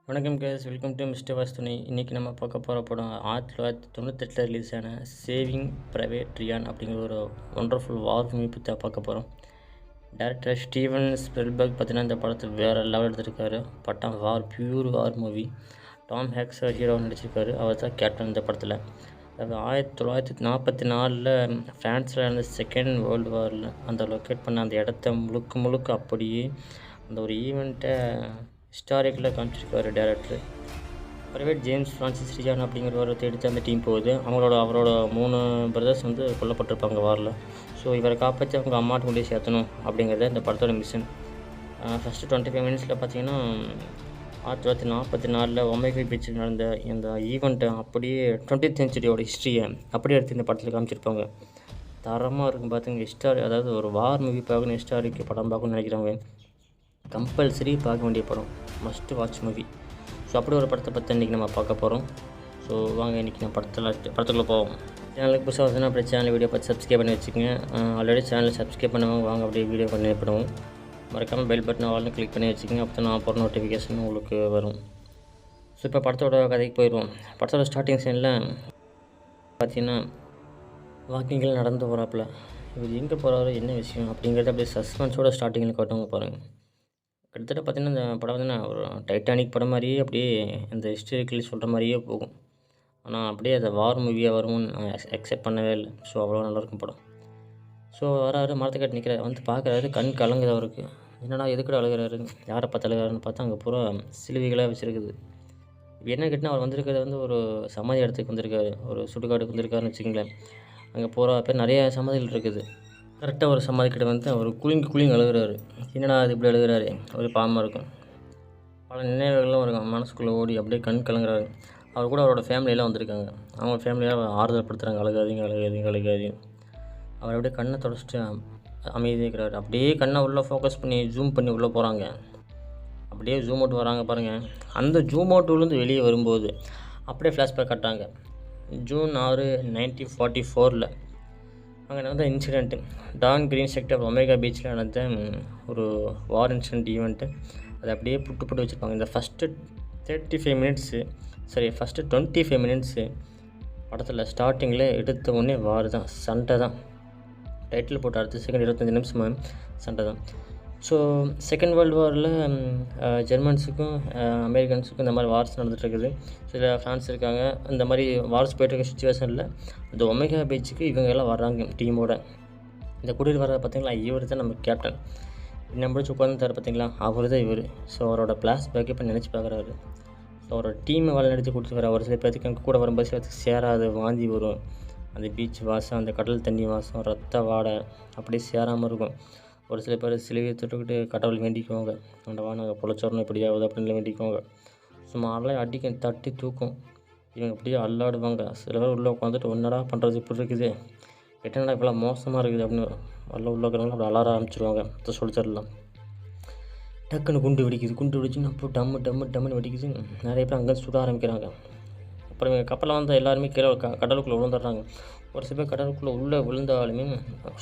வணக்கம் case, welcome to mister வாஸ்துனி. இன்றைக்கி நம்ம பார்க்க போகிற படம் 1998 ரிலீஸ் ஆன சேவிங் பிரைவேட் ரியான் அப்படிங்கிற ஒரு ஒண்டர்ஃபுல் வார் மூவி பற்றி பார்க்க போகிறோம். டேரக்டர் ஸ்டீவன் ஸ்பில்பர்க் பார்த்தீங்கன்னா இந்த படத்தை வேறு லெவல் எடுத்திருக்காரு. பட்டம் பியூர் வார் மூவி. டாம் ஹேக்ஸ் ஹீரோவாக நடிச்சிருக்காரு. அவர் தான் கேப்டன் இந்த படத்தில். அதாவது 1944 ஃப்ரான்ஸில் நடந்த செகண்ட் வேர்ல்டு வாரில் அந்த லொக்கேட் பண்ண அந்த இடத்த முழுக்க அப்படியே அந்த ஒரு ஈவெண்ட்டை ஹிஸ்டாரிக்கலாக காமிச்சிருக்காரு director. Private James Francis Ryan அப்படிங்கிறவரை எடுத்து அந்த டீம் போகுது. அவரோட 3 பிரதர்ஸ் கொல்லப்பட்டிருப்பாங்க வாரில். ஸோ இவரை காப்பாற்றி அவங்க அம்மாட்டு கொண்டு சேர்த்தணும் அப்படிங்கிறத இந்த படத்தோட மிஷன். ஃபஸ்ட்டு 25 மினிட்ஸில் பார்த்தீங்கன்னா 1944 ஒமேகா பீச்சில் நடந்த இந்த ஈவெண்ட்டை அப்படியே 20th செஞ்சுரியோட ஹிஸ்ட்ரியை அப்படியே எடுத்து இந்த படத்தில் காமிச்சிருப்பாங்க. தரமாக இருக்கும் பார்த்துங்க. ஹிஸ்டாரி, அதாவது ஒரு வார் மூவி பார்க்கணும், ஹிஸ்டாரிக்கு படம் பார்க்கணும்னு நினைக்கிறவங்க கம்பல்சரி பார்க்க வேண்டிய படம், மஸ்ட் வாட்ச் மூவி. ஸோ அப்படி ஒரு படத்தை பற்றி இன்றைக்கி நம்ம பார்க்க போகிறோம். ஸோ வாங்க இன்றைக்கி நம்ம படத்துக்குள்ளே போவோம். சேனலுக்கு புதுசாக வச்சுன்னா அப்படியே சேனல் வீடியோ பார்த்து சப்ஸ்கிரைப் பண்ணி வச்சுக்கோங்க. ஆல்ரெடி சேனலில் சப்ஸ்கிரைப் பண்ணுவாங்க, வாங்க அப்படியே வீடியோ பண்ணி பண்ணுவோம். மறக்காமல் பெல் பட்டன் ஆல்னு கிளிக் பண்ணி வச்சுக்கோங்க. அப்போ நான் போகிற நோட்டிஃபிகேஷன் உங்களுக்கு வரும். ஸோ இப்போ படத்தோட கதைக்கு போயிடுவோம். படத்தோட ஸ்டார்டிங் சீனில் பார்த்தீங்கன்னா வாக்கிங்கில் நடந்து போகிறாப்புல. இவர் எங்கே போகிறாரோ என்ன விஷயம் அப்படிங்கிறது அப்படியே சஸ்பென்ஸோட ஸ்டார்டிங்கில் காட்டுவாங்க பாருங்கள். கிட்டத்தட்ட பார்த்திங்கன்னா இந்த படம் ஒரு டைட்டானிக் படம் மாதிரியே அப்படியே இந்த ஹிஸ்டரிக்கல் சொல்கிற மாதிரியே போகும். ஆனால் அப்படியே அதை வார் மூவியாக வரும்னு நான் எக்ஸெப்ட் பண்ணவே இல்லை. ஸோ அவ்வளோ நல்லாயிருக்கும் படம். ஸோ வராரு, மரத்தை கட்டி நிற்கிறாரு, பார்க்குறாரு, கண் கலங்குது அவருக்கு. என்னடா எதுக்கூட அழுகிறாரு, யாரை பார்த்து அழுகிறாருன்னு பார்த்தா அங்கே பூரா சிலுவைகளாக வச்சுருக்குது. இப்போ என்ன கேட்டால் அவர் வந்திருக்கிறது ஒரு சமாதி இடத்துக்கு வந்திருக்காரு, ஒரு சுடுகாடுக்கு வந்திருக்காருன்னு வச்சுக்கோங்களேன். அங்கே போகிற பேர் நிறைய சமாதிகள் இருக்குது. கரெக்டாக ஒரு சமாதிக்கிட்ட அவர் குளிங்க அழுகிறாரு. என்னடா அது இப்படி அழுகிறாரு, ஒரு பாவமாக இருக்கும். பல நினைவுகள்லாம் ஒரு மனசுக்குள்ளே ஓடி அப்படியே கண் கலங்குறாரு. அவர் கூட அவரோட ஃபேமிலியெல்லாம் வந்திருக்காங்க. அவங்க ஃபேமிலியாக ஆறுதல் படுத்துகிறாங்க, அழுகாதீங்க. அவர் அப்படியே கண்ணை தொடச்சிட்டு அமைதியாகிறாரு. அப்படியே கண்ணை உள்ளே ஃபோக்கஸ் பண்ணி ஜூம் பண்ணி உள்ளே போகிறாங்க. அப்படியே ஜூம் அவுட் வராங்க பாருங்கள். அந்த ஜூம் அவுட்லேருந்து வெளியே வரும்போது அப்படியே ஃப்ளாஷ்பேக் காட்டுறாங்க. ஜூன் 6, 1944 அங்கே நடந்த இன்சிடெண்ட்டு, டான் கிரீன் செக்டர் ஒமேகா பீச்சில் நடந்த ஒரு வார் இன்சிடெண்ட் ஈவெண்ட்டு. அதை அப்படியே புட்டு வச்சுருப்பாங்க. இந்த ஃபஸ்ட்டு 25 மினிட்ஸு படத்தில் ஸ்டார்டிங்கில் எடுத்த உடனே வார் தான், சண்டை தான். டைட்டில் போட்டு அடுத்த செகண்ட் 25 நிமிஷமாக சண்டை தான். ஸோ செகண்ட் வேர்ல்டு வாரில் ஜெர்மன்ஸுக்கும் அமெரிக்கன்ஸுக்கும் இந்த மாதிரி வார்ஸ் நடந்துகிட்ருக்குது. சில ஃப்ரான்ஸ் இருக்காங்க. இந்த மாதிரி வார்ஸ் போய்ட்டுருக்க சுச்சுவேஷனில் இந்த ஒமேகா பீச்சுக்கு இவங்க எல்லாம் வர்றாங்க டீமோட. இந்த கூட்டிகிட்டு வர்றத பார்த்திங்களா, இவர் தான் நம்ம கேப்டன். நம்மளும் உட்காந்துட்டார் பார்த்திங்களா, அவர் தான் இவர். ஸோ அவரோட ஃப்ளாஷ்பேக் இப்போ நினச்சி பார்க்குறாரு. ஸோ அவரோட டீமை வேலை நடித்து கொடுத்துட்டு வர. ஒரு சில பேர்த்துக்கு அங்கே கூட வரும்போது சில சேராது, வாந்தி வரும். அந்த பீச் வாசம், அந்த கடல் தண்ணி வாசம், ரத்த வாடை அப்படியே சேராமல் இருக்கும். ஒரு சில பேர் சிலுவையை தொட்டுக்கிட்டு கடவுள் வேண்டிக்குவாங்க, ஆண்டவா நாங்கள் பொழைச்சோரணும் இப்படியாவது அப்படின்னு வேண்டிக்குவாங்க. சும்மா அலை தட்டி தூக்கும். இவங்க அப்படியே அல்லாடுவாங்க. சில பேர் உள்ளே உட்காந்துட்டு ஒன்றடா பண்ணுறது இப்படி இருக்குது, எட்டனடா இவ்வளோ மோசமாக இருக்குது அப்படின்னு உள்ளே இருக்கிறவங்க அப்படி அலார ஆரம்பிச்சிருவாங்க. மற்ற சொல்லித்தரலாம். டக்குன்னு குண்டு வெடிச்சுன்னு அப்போ டம்முன்னு வெடிக்குது. நிறைய பேர் அங்கே சுட ஆரம்பிக்கிறாங்க. அப்புறம் கப்பலில் எல்லாருமே கீழே கடலுக்குள்ளே விழுந்துடுறாங்க. ஒரு சில பேர் கடலுக்குள்ளே விழுந்தாலுமே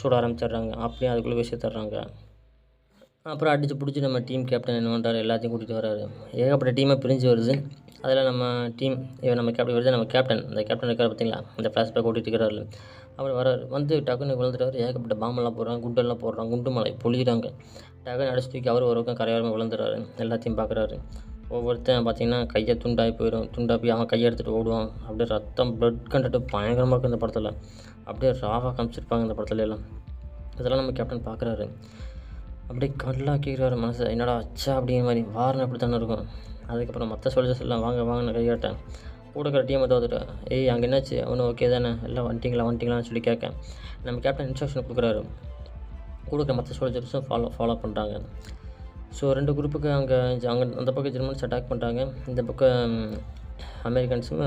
சுட ஆரம்பிச்சிடுறாங்க. அப்படியே அதுக்குள்ளே விஷயம் தர்றாங்க. அப்புறம் அடித்து பிடிச்சி நம்ம டீம் கேப்டன் என்ன பண்ணுறாரு, எல்லாத்தையும் கூட்டிகிட்டு வராரு. ஏகப்பட்ட டீமாக பிரிஞ்சு வருது. அதில் நம்ம டீம் நம்ம கேப்டன் வருது. நம்ம கேப்டன், இந்த கேப்டன் இருக்கார் பார்த்திங்களா, இந்த ஃப்ளாஷ்பேக் ஓட்டிகிட்டு இருக்கிறாரு. அவர் வராரு, டக்குன்னு விழுந்துட்டார். ஏகப்பட்ட பாம்பெல்லாம் போடுறாங்க, குண்டெல்லாம் போடுறாங்க, குண்டு மலை பொழிகிறாங்க. டக்குன்னு அடிச்சு தூக்கி அவர் ஒரு பக்கம் கரையாரமாக விழுந்துடுறாரு. எல்லாத்தையும் பார்க்குறாரு. ஒவ்வொருத்தன் பார்த்திங்கன்னா கையை துண்டாகி போய் அவன் கையை எடுத்துகிட்டு ஓடுவான். அப்படியே ரத்தம் ப்ளட் கண்டட்டு பயங்கரமாக இருக்குது இந்த படத்தில். அப்படியே ராவாக காமிச்சிருப்பாங்க இந்த படத்துல எல்லாம். இதெல்லாம் நம்ம கேப்டன் பார்க்குறாரு. அப்படியே கல்லாக்கிக்கிறாரு மனசை. என்னடா அச்சா அப்படிங்கிற மாதிரி. வாரன்னு அப்படி தானே இருக்கும். அதுக்கப்புறம் மற்ற சோல்ஜர்ஸ் எல்லாம் வாங்கன்னு கையாட்டேன். கூட இருக்கிற டீமை தோத்துட்டேன். அங்கே என்னாச்சு, அவனு ஓகே தானே, எல்லாம் வந்துட்டிங்களான்னு சொல்லி கேட்க நம்ம கேப்டன் இன்ஸ்ட்ரக்ஷன் கொடுக்குறாரு. கூட இருக்கிற மற்ற சோல்ஜர்ஸும் ஃபாலோ பண்ணுறாங்க. ஸோ 2 குரூப்புக்கு அங்கே அந்த பக்கம் ஜெர்மன்ஸ் அட்டாக் பண்ணுறாங்க. இந்த பக்கம் அமெரிக்கன்ஸும்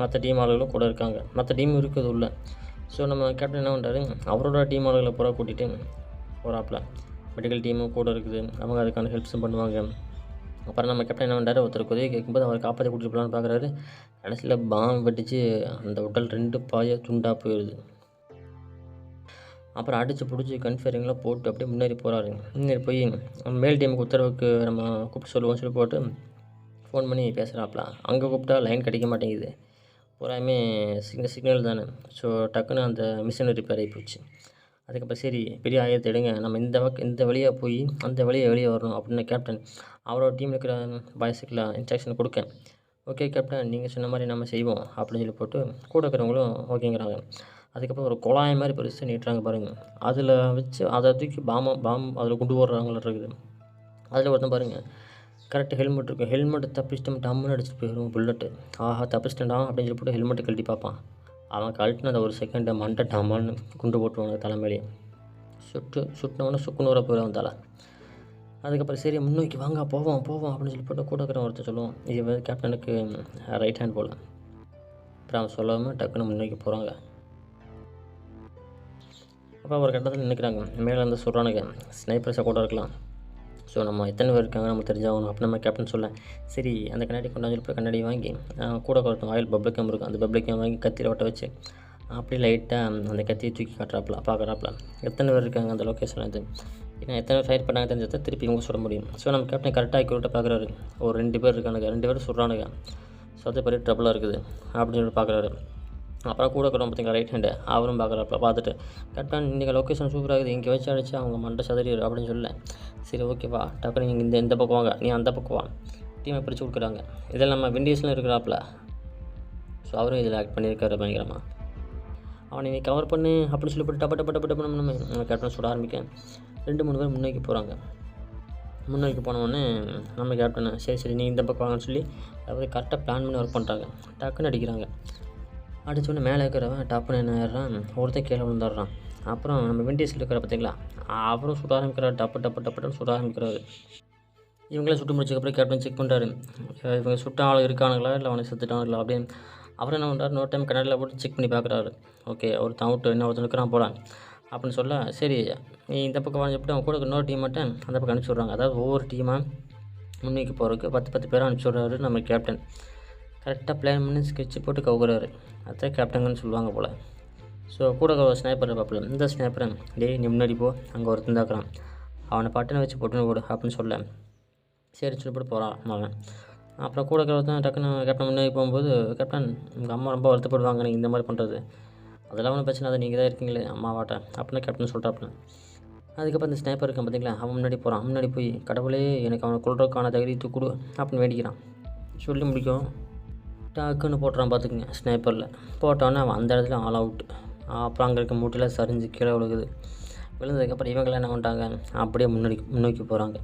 மற்ற டீம் ஆளுகளும் கூட இருக்காங்க. மற்ற டீம் இருக்குது உள்ள. ஸோ நம்ம கேப்டன் என்ன பண்ணுறாரு, அவரோட டீம் ஆளுகளை பூரா கூட்டிகிட்டு போகிறாப்புல. மெடிக்கல் டீமும் கூட இருக்குது, அவங்க அதுக்கான ஹெல்ப்ஸும் பண்ணுவாங்க. அப்புறம் நம்ம கேப்டன் என்ன பண்ணுறாரு, ஒருத்தருக்கு உதவி கேட்கும்போது அவரை காப்பாற்றி கூட்டிகிட்டு போகலான்னு பார்க்குறாரு. கடைசியில் பாம்பு வெடித்து அந்த உடல் 2 பாயாக துண்டாக போயிடுது. அப்புறம் அடித்து பிடிச்சி கன்ஃபேரிங்லாம் போட்டு அப்படியே முன்னேறி போகிறாரு. முன்னேறி போய் மேல் டீமுக்கு உத்தரவுக்கு நம்ம கூப்பிட்டு சொல்லுவோம் சொல்லி போட்டு ஃபோன் பண்ணி பேசுகிறாப்புல. அங்கே கூப்பிட்டா லைன் கிடைக்க மாட்டேங்குது. பூராமே சிக்னல் தானே. ஸோ டக்குன்னு அந்த மிஷின் ரிப்பேர் ஆகி போச்சு. அதுக்கப்புறம் சரி பெரிய ஆயத்தை எடுங்க, நம்ம இந்த வழியாக போய் அந்த வழியாக வெளியே வரணும் அப்படின்னு கேப்டன் அவரோட டீமில் இருக்கிற பாய்ஸுக்கெலாம் இன்ஸ்ட்ரக்ஷன் கொடுக்க, ஓகே கேப்டன் நீங்கள் சொன்ன மாதிரி நம்ம செய்வோம் அப்படின்னு சொல்லி போட்டு கூட இருக்கிறவங்களும் ஓகேங்கிறாங்க. அதுக்கப்புறம் ஒரு குழாய் மாதிரி பெருசாக நீட்டுறாங்க பாருங்கள். அதில் வச்சு அதை தூக்கி பாம் அதில் கொண்டு போடுறாங்களா இருக்குது. அதில் ஒருத்தன் பாருங்கள் கரெக்ட் ஹெல்மெட் இருக்கும். ஹெல்மெட்டை தப்பிச்சிட்டு டம்முன்னு அடிச்சுட்டு போயிடும் புல்லட்டு. ஆஹா தப்பிச்சிட்டேன்டா அப்படின்னு சொல்லி போட்டு ஹெல்மெட்டை கழட்டி பார்ப்பான். அவன் கழட்டின அந்த ஒரு செகண்டை மண்டை டம்மான்னு குண்டு போட்டுருவாங்க தலைமையிலே. சுட்டினவொன்னே சுக்குநூறாக போயிடுவான் தலை. அதுக்கப்புறம் சரி முன்னோக்கி வாங்க போவோம் அப்படின்னு சொல்லி போட்டு கூட இருக்கிற ஒருத்தர் சொல்லுவோம். இது கேப்டனுக்கு ரைட் ஹேண்ட் போல். அப்புறம் அவன் சொல்லாமல் டக்குன்னு முன்னோக்கி போகிறாங்க. அப்போ ஒரு கட்டத்தில் நினைக்கிறாங்க, மேலே இருந்து சொல்கிறானுங்க ஸ்னைப்பர்ஸை கூட இருக்கலாம். ஸோ நம்ம எத்தனை பேர் இருக்காங்க நம்ம தெரிஞ்சாகணும் அப்படின்னு நம்ம கேப்டன் சொல்ல, சரி அந்த கண்ணாடி கொண்டாந்து சொல்லி கண்ணாடி வாங்கி கூட ஒருத்தன் ஆயில் பப்ளிக்கம் இருக்கும். அந்த பப்ளிக்கம் வாங்கி கத்தியில் ஒட்ட வச்சு அப்படியே லைட்டாக அந்த கத்தியை தூக்கி பார்க்குறாப்புல எத்தனை பேர் இருக்காங்க அந்த லொக்கேஷன். அது ஏன்னா எத்தனை பேர் ஃபயர் பண்ணாங்க தெரிஞ்சதை திருப்பி இவங்க சொல்ல முடியும். ஸோ நம்ம கேப்டன் கரெக்டாக அக்யூரேட்டாக பார்க்குறாரு. ஒரு 2 பேர் இருக்கானுங்க, 2 பேரும் சொல்கிறானுங்க. ஸோ அது பெரிய ட்ரபிளாக இருக்குது அப்படின்னு சொல்லி பார்க்குறாரு. அப்புறம் கூட இருக்கிறோம் பார்த்தீங்களா ரைட் ஹேண்டு, அவரும் பார்க்குறாப்புல. பார்த்துட்டு கேப்டன் இன்றைக்கி லொக்கேஷன் சூப்பராக இருக்குது, இங்கே வச்சு அடிச்சு அவங்க மண்டை சதறிடு அப்படின்னு சொல்ல, சரி ஓகேவா டக்குன்னு நீங்கள் இந்த பக்கம் வாங்க, நீ அந்த பக்கம் வா, டீமை பிரித்து கொடுக்குறாங்க. இதில் நம்ம விண்டீஸ்லாம் இருக்கிறாப்புல. ஸோ அவரும் இதில் ஆக்ட் பண்ணியிருக்காரு பயங்கரமாக. அவனை நீ கவர் பண்ணு அப்படின்னு சொல்லி போட்டு டப்பு நம்ம கேப்டன் சுட ஆரம்பிக்க 2-3 பேர் முன்னோக்கி போகிறாங்க. முன்னோக்கி போனவொடனே நம்ம கேப்டனை சரி நீ இந்த பக்கம் வாங்கன்னு சொல்லி அதாவது கரெக்டாக பிளான் பண்ணி ஒர்க் பண்ணுறாங்க. டக்குன்னு அடிக்கிறாங்க. அடித்தோடனே மேலே இருக்கிறவன் டப்புன்னு என்ன ஆயிடுறான், ஒருத்தன் கீழே விழுந்துடுறான். அப்புறம் நம்ம விண்டீஸில் இருக்கிற பார்த்தீங்களா அவரும் சுட ஆரம்பிக்கிறார். டப்புன்னு சுட ஆரம்பிக்கிறாரு. இவங்களே சுட்டு முடிச்சதுக்கப்புறம் கேப்டன் செக் பண்ணுறாரு, இவங்க சுட்ட ஆள் இருக்கானுங்களா இல்லை அவனை செத்துட்டானுங்களா அப்படின்னு. அப்புறம் என்ன பண்ணுறாரு, இன்னொரு டைம் கண்ணாடியில் போட்டு செக் பண்ணி பார்க்குறாரு. ஓகே ஒருத்தன் அவுட்டு, இன்னும் ஒருத்தன் இருக்கிறான் போல அப்படின்னு சொல்ல, சரி நீ இந்த பக்கம் வாங்கிட்டு அவன் கூட இன்னொரு டீம் மட்டும் அந்த பக்கம் அனுப்பிச்சி விட்றாங்க. அதாவது ஒவ்வொரு டீமாக முன்னோக்கி போகிறதுக்கு 10 பேராக அனுப்பிச்சி விட்றாரு நம்ம கேப்டன். கரெக்டாக பிளான் பண்ணி ஸ்கெட்சு போட்டு கவுக்குறாரு. அதான் கேப்டனுங்கன்னு சொல்லுவாங்க போல். ஸோ கூட ஒரு ஸ்னைப்பர் பார்ப்பல, இந்த ஸ்னைப்பரை நீ முன்னாடி போ, அங்கே ஒருத்தன் தாக்குறான், அவனை பட்டனை வச்சு போட்டுன்னு போடு அப்படின்னு சொல்ல, சரி சொல்லி போட்டு போகிறான் அவன். அப்புறம் கூட ஒருத்தன் டக்குன்னு கேப்டன் முன்னாடி போகும்போது, கேப்டன் உங்கள் அம்மா ரொம்ப வருத்தப்படுவாங்க நீங்கள் இந்த மாதிரி பண்ணுறது, அதெல்லாம் ஒன்றும் பிரச்சனை, அதை நீங்கள் தான் இருக்கீங்களே அம்மாவாட்ட அப்படின்னு கேப்டன் சொல்லிட்டாப்புல. அதுக்கப்புறம் இந்த ஸ்னைப்பர் இருக்கான் பார்த்தீங்களா, அவன் முன்னாடி போகிறான். முன்னாடி போய் கடவுளே எனக்கு அவனை கொள்றதுக்கான தைரியத்தை கொடு அப்படின்னு வேண்டிக்கிறான். சொல்லி முடிக்கும் டக்குன்னு போட்டுறான் பார்த்துக்குங்க. ஸ்னைப்பரில் போட்டோன்னே அவன் அந்த இடத்துல ஆல் அவுட். அப்புறம் அங்கே இருக்க மூட்டையில் சரிஞ்சு கீழே விழுகுது. விழுந்ததுக்கப்புறம் இவங்களாம் என்ன பண்ணிட்டாங்க, அப்படியே முன்னோக்கி போகிறாங்க.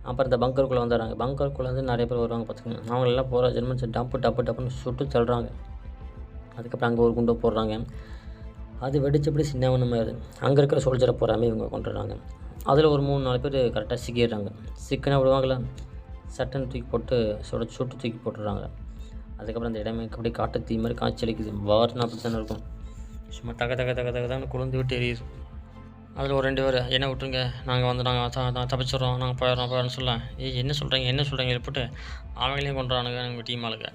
அப்புறம் இந்த பங்கருக்குள்ளே வந்துடுறாங்க. பங்கருக்குள்ளே வந்து நிறைய பேர் வருவாங்க பார்த்துக்கோங்க. அவங்களெல்லாம் போகிற ஜெர்மன்ஸ் டப்புன்னு சுட்டு தள்ளுறாங்க. அதுக்கப்புறம் அங்கே ஒரு குண்டை போடுறாங்க. அது வெடிச்சப்படி சின்னவனமாயிருது. அங்கே இருக்கிற சோல்ஜரை போகிறாமே இவங்க கொண்டுடுறாங்க. அதில் ஒரு 3-4 பேர் கரெக்டாக சிக்கிடுறாங்க. சிக்கனா விடுவாங்களா, சட்டன் தூக்கி போட்டு சுட்டு தூக்கி போட்டுடுறாங்க. அதுக்கப்புறம் அந்த இடமே அப்படியே காட்டு தீ மாதிரி காய்ச்சி அளிக்குது. வார்னா அப்படி தானே இருக்கும். சும்மா தக குழந்து விட்டு எரியுது. அதில் ஒரு 2 பேர் என்ன விட்டுருங்க, நாங்கள் தப்பிச்சிட்றோம், நாங்கள் போயிடறோம்னு சொல்ல, என்ன சொல்கிறீங்க இதை போட்டு அவங்களையும் கொண்டுறானுங்க எங்கள் டீம் ஆளுங்க.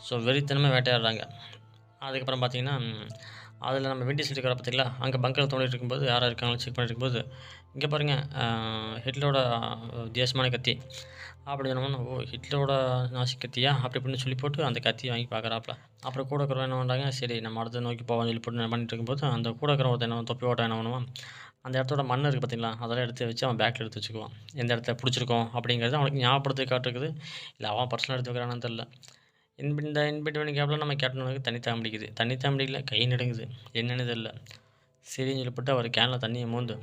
ஸோ வெறித்தனமாக வேட்டையாடுறாங்க. அதுக்கப்புறம் பார்த்திங்கன்னா அதில் நம்ம விண்டீஸ் இருக்கிற பார்த்திங்களா, அங்கே பங்கரில் தோண்டிட்டு இருக்கும்போது யாராக இருக்காங்களோ செக் பண்ணிட்டு இருக்கும்போது, இங்கே பாருங்கள் ஹிட்லரோட வித்தியாசமான கத்தி அப்படி சொன்னோம்னா, ஓ ஹிட்லரோட நாசி கத்தியா அப்படி இப்படின்னு சொல்லி போட்டு அந்த கத்தியை வாங்கி பார்க்குறாப்புல. அப்புறம் கூட இருக்கிறவங்க என்ன பண்ணுறாங்க, சரி நம்ம அடுத்த நோக்கி போவோம்னு சொல்லி போட்டு பண்ணிட்டு இருக்கும்போது, அந்த கூட இருக்கிற ஒருத்தன் என்ன தொப்பி ஓட்ட என்ன பண்ணுவான், அந்த இடத்தோட மண் இருக்குது பார்த்திங்களா, அதெல்லாம் எடுத்து வச்சு அவன் பேக்கில் எடுத்து வச்சுக்குவான். எந்த இடத்த பிடிச்சிருக்கோம் அப்படிங்கிறது அவனுக்கு ஞாபகப்படுத்தி காட்டுருக்குது. இல்லை அவன் பர்சனலாக எடுத்து வைக்கிறான்னு தெரில. இந்த இன்பிட்வீன் கேப்பில் நம்ம கேப்டனுக்கு தண்ணி தாம்பிடிக்கல, கை நடுங்குது, என்னென்னு தெரில. சரின்னு சொல்லிப்பட்டு அவர் கேனில் தண்ணியை மோந்து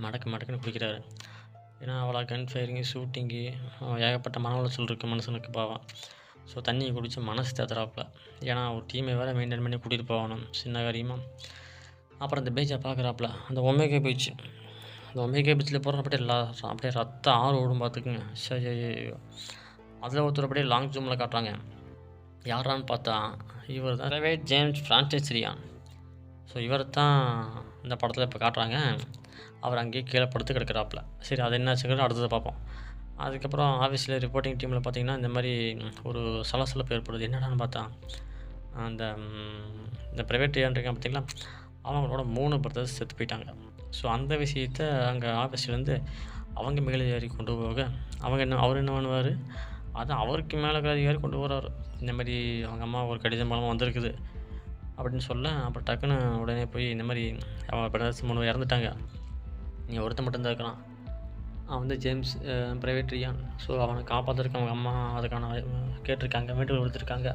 மடக்குன்னு குடிக்கிறாரு. ஏன்னா அவ்வளோ கன் ஃபயரிங்கு ஷூட்டிங்கு ஏகப்பட்ட மன உளைச்சல் இருக்குது மனுஷனுக்கு பாவம். ஸோ தண்ணியை குடித்து மனசு தேத்துறாப்புல. ஏன்னா ஒரு டீமை வேறு மெயின்டைன் பண்ணி கூட்டிகிட்டு போகணும் சின்ன காரியமாக. அப்புறம் இந்த பீச்சை பார்க்குறாப்புல, அந்த ஒமேகா பீச். அந்த ஒமேகா பீச்சில் போகிற அப்படியே ரத்தம் ஆறு ஓடும் பார்த்துக்குங்க. சரி அதில் ஒருத்தர் அப்படியே லாங் ஜூமில் காட்டுறாங்க. யாரான்னு பார்த்தா இவர் தான் private James Francis Ryan. So இவர் தான் இந்த படத்தில் இப்போ காட்டுறாங்க. அவர் அங்கேயே கீழே படுத்து கிடக்கிறாப்புல. சரி அது என்னாச்சுங்கிறது அடுத்ததை பார்ப்போம். அதுக்கப்புறம் ஆஃபீஸில் ரிப்போர்ட்டிங் டீமில் பார்த்திங்கன்னா இந்த மாதிரி ஒரு சலசலப்பு ஏற்படுது. என்னடான்னு பார்த்தா இந்த ப்ரைவேட் ரியான் இருக்கான் பார்த்திங்களா, அவங்களோட 3 பிரதர்ஸ் செத்து போயிட்டாங்க. ஸோ அந்த விஷயத்தை அங்கே ஆஃபீஸ்லேருந்து அவங்க மேலே ஏறி கொண்டு போக அவர் என்ன பண்ணுவார், அது அவருக்கு மேலே இருக்கிற அதிகாரி கொண்டு வராரு. இந்த மாதிரி அவங்க அம்மா ஒரு கடிதம் மூலமாக வந்திருக்குது அப்படின்னு சொல்ல, அப்புறம் டக்குன்னு உடனே போய் இந்த மாதிரி அவன் பிரதர்ஸ் 3 இறந்துட்டாங்க, நீ ஒருத்தன் மட்டும்தான் இருக்கிறான், அவன் வந்து ஜேம்ஸ் பிரைவேட் ரியான். ஸோ அவனை காப்பாற்றுறதுக்கு அவங்க அம்மா அதுக்கான கேட்டிருக்காங்க, வேண்டுகோள் கொடுத்துருக்காங்க.